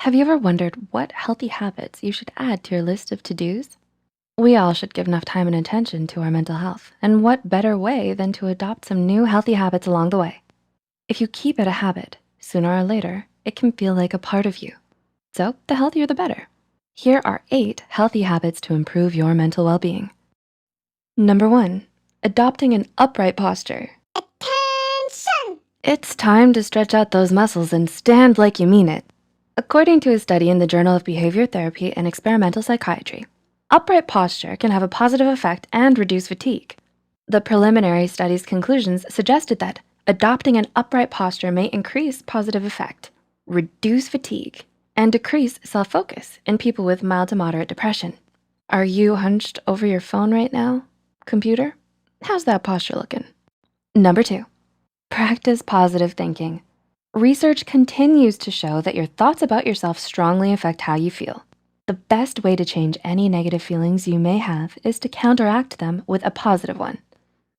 Have you ever wondered what healthy habits you should add to your list of to-dos? We all should give enough time and attention to our mental health, and what better way than to adopt some new healthy habits along the way? If you keep it a habit, sooner or later, it can feel like a part of you. So the healthier the better. Here are 8 healthy habits to improve your mental well-being. Number 1, adopting an upright posture. Attention! It's time to stretch out those muscles and stand like you mean it. According to a study in the Journal of Behavior Therapy and Experimental Psychiatry, upright posture can have a positive effect and reduce fatigue. The preliminary study's conclusions suggested that adopting an upright posture may increase positive effect, reduce fatigue, and decrease self-focus in people with mild to moderate depression. Are you hunched over your phone right now? Computer? How's that posture looking? Number 2, practice positive thinking. Research continues to show that your thoughts about yourself strongly affect how you feel. The best way to change any negative feelings you may have is to counteract them with a positive one.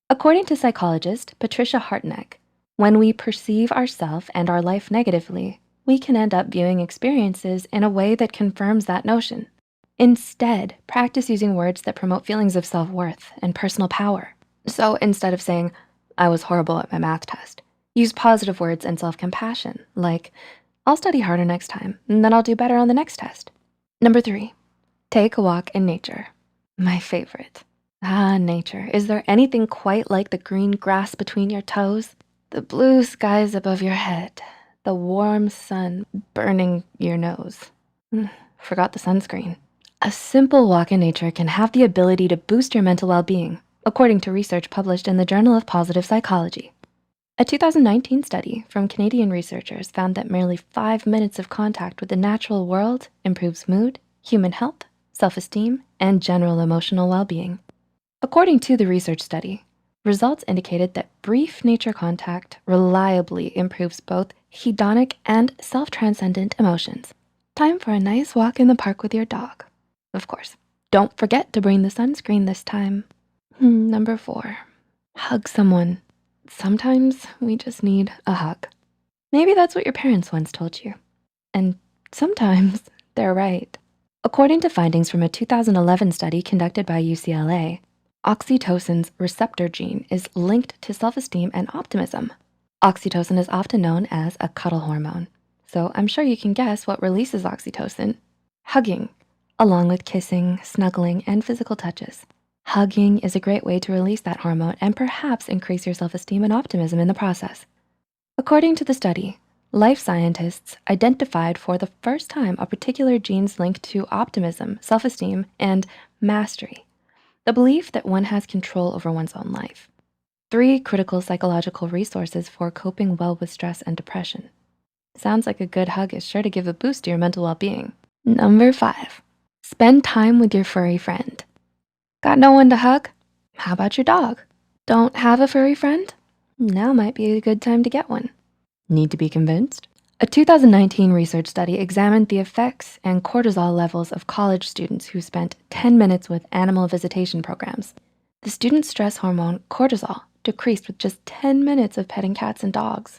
According to psychologist Patricia Hartnett, when we perceive ourselves and our life negatively, we can end up viewing experiences in a way that confirms that notion. Instead, practice using words that promote feelings of self-worth and personal power. So instead of saying, "I was horrible at my math test," use positive words and self-compassion, like, "I'll study harder next time, and then I'll do better on the next test." Number 3, take a walk in nature. My favorite. Nature. Is there anything quite like the green grass between your toes? The blue skies above your head, the warm sun burning your nose. Forgot the sunscreen. A simple walk in nature can have the ability to boost your mental well-being, according to research published in the Journal of Positive Psychology. A 2019 study from Canadian researchers found that merely 5 minutes of contact with the natural world improves mood, human health, self-esteem, and general emotional well-being. According to the research study, results indicated that brief nature contact reliably improves both hedonic and self-transcendent emotions. Time for a nice walk in the park with your dog. Of course, don't forget to bring the sunscreen this time. Number 4, hug someone. Sometimes we just need a hug. Maybe that's what your parents once told you. And sometimes they're right. According to findings from a 2011 study conducted by UCLA, oxytocin's receptor gene is linked to self-esteem and optimism. Oxytocin is often known as a cuddle hormone. So I'm sure you can guess what releases oxytocin: hugging, along with kissing, snuggling, and physical touches. Hugging is a great way to release that hormone and perhaps increase your self-esteem and optimism in the process. According to the study, life scientists identified for the first time a particular gene's linked to optimism, self-esteem, and mastery, the belief that one has control over one's own life. 3 critical psychological resources for coping well with stress and depression. Sounds like a good hug is sure to give a boost to your mental well-being. Number 5, spend time with your furry friend. Got no one to hug? How about your dog? Don't have a furry friend? Now might be a good time to get one. Need to be convinced? A 2019 research study examined the effects and cortisol levels of college students who spent 10 minutes with animal visitation programs. The student stress hormone cortisol decreased with just 10 minutes of petting cats and dogs.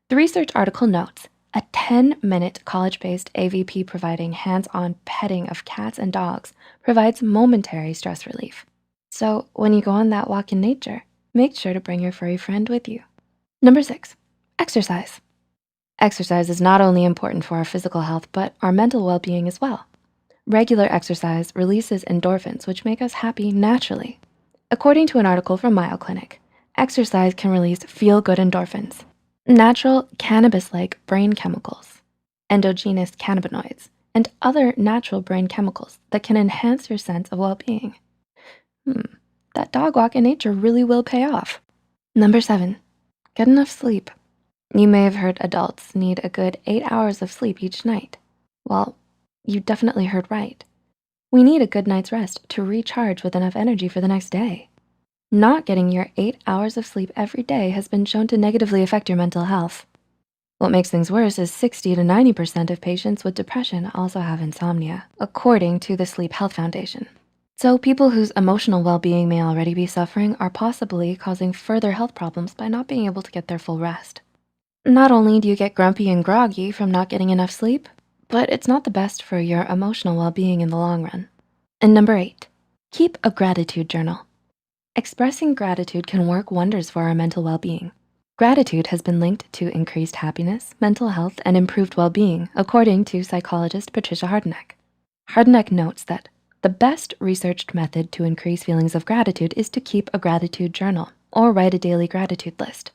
The research article notes, a 10-minute college-based AVP providing hands-on petting of cats and dogs provides momentary stress relief. So when you go on that walk in nature, make sure to bring your furry friend with you. Number 6, exercise. Exercise is not only important for our physical health, but our mental well-being as well. Regular exercise releases endorphins, which make us happy naturally. According to an article from Mayo Clinic, exercise can release feel-good endorphins, natural cannabis-like brain chemicals, endogenous cannabinoids, and other natural brain chemicals that can enhance your sense of well-being. That dog walk in nature really will pay off. Number 7, get enough sleep. You may have heard adults need a good 8 hours of sleep each night. Well, you definitely heard right. We need a good night's rest to recharge with enough energy for the next day. Not getting your 8 hours of sleep every day has been shown to negatively affect your mental health. What makes things worse is 60 to 90% of patients with depression also have insomnia, according to the Sleep Health Foundation. So people whose emotional well-being may already be suffering are possibly causing further health problems by not being able to get their full rest. Not only do you get grumpy and groggy from not getting enough sleep, but it's not the best for your emotional well-being in the long run. And number 8, keep a gratitude journal. Expressing gratitude can work wonders for our mental well-being. Gratitude has been linked to increased happiness, mental health, and improved well-being, according to psychologist Patricia Hardeneck. Hardeneck notes that the best researched method to increase feelings of gratitude is to keep a gratitude journal or write a daily gratitude list,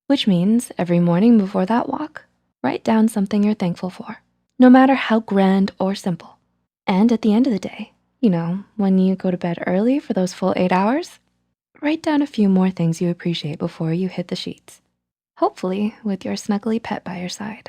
which means every morning before that walk, write down something you're thankful for, no matter how grand or simple. And at the end of the day, when you go to bed early for those full 8 hours, write down a few more things you appreciate before you hit the sheets, hopefully with your snuggly pet by your side.